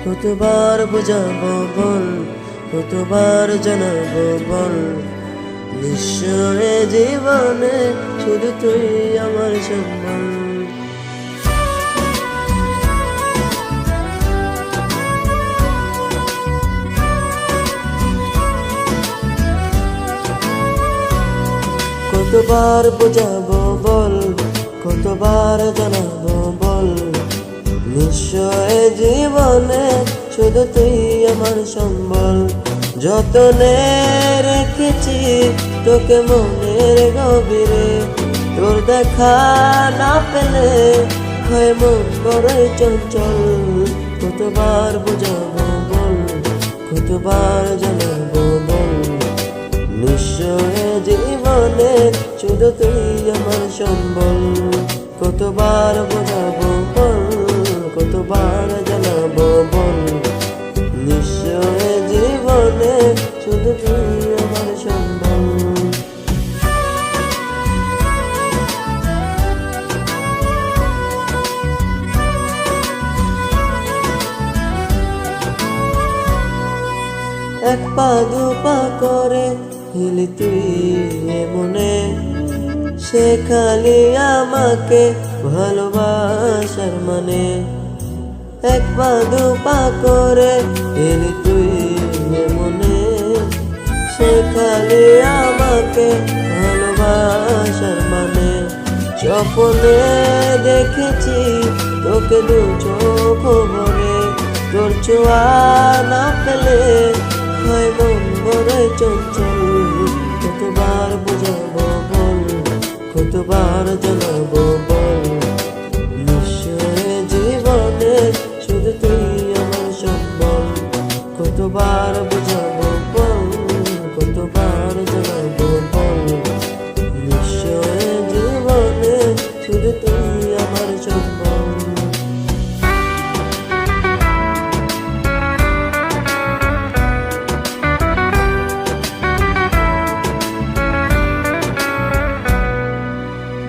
কতবার বোঝাবো বল, কতবার জানাবো বল, নিঃস্ব জীবনে শুধু তুই আমার সম্বল। কতবার বোঝাবো বল, কতবার জানাবো বল, নিঃস্ব জীবনে শুধু তুই আমার সম্বল। যতনে রেখেছি তোকে মনের গভীরে, তোর দেখা না পেলে হয় মন বড়ই চঞ্চল। কতবার বোঝাবো বল, কতবার জানাবো বল, নিঃস্ব জীবনে শুধু তুই আমার সম্বল। কতবার বোঝাবো বল, কতবার জানাবো বল, নিঃস্ব জীবনে শুধু তুই আমার সম্বল। এক পা দু পা করে হিলি তুই মনে, সে খালি আমাকে ভালোবাসার মানে। এক পা দু পা করে হিলি তুই মনে, সে খালি আমাকে ভালোবাসার মানে। স্বপ্নে দেখেছি তোকে দু চোখ ভরে, তোর ছোঁয়া না পেলে হয় মন বড়ই চঞ্চল। কতবার বোঝাবো বল, কতবার জানাবো বল, নিঃস্ব জীবনে শুধু তুই আমার সম্বল। কতবার বোঝাবো বল, কতবার জানাবো বল, নিঃস্ব জীবনে শুধু তুই আমার সম্বল।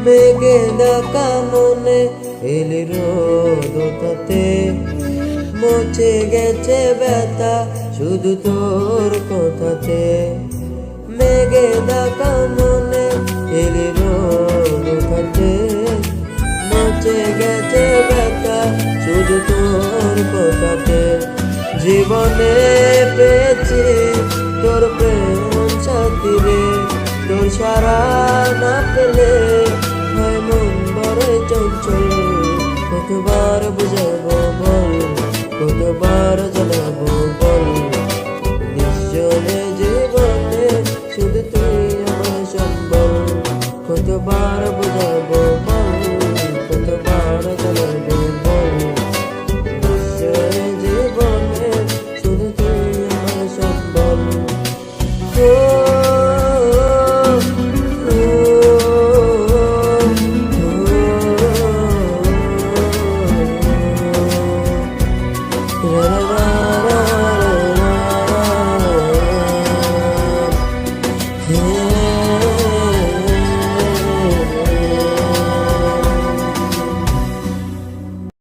মেঘে ডাকা মনে এলি রোদ তাতে, মুছে গেছে ব্যথা শুধু তোর কথাতে। মেঘে ডাকা মনে এলি রোদ তাতে, মুছে গেছে ব্যথা শুধু তোর কথাতে। জীবনে পেয়েছি তোর প্রেম সাথী রে, তোর সারা না পেলে হয় মন বড়ই চঞ্চল। কতবার বুঝাবো বল, কতবার জানাবো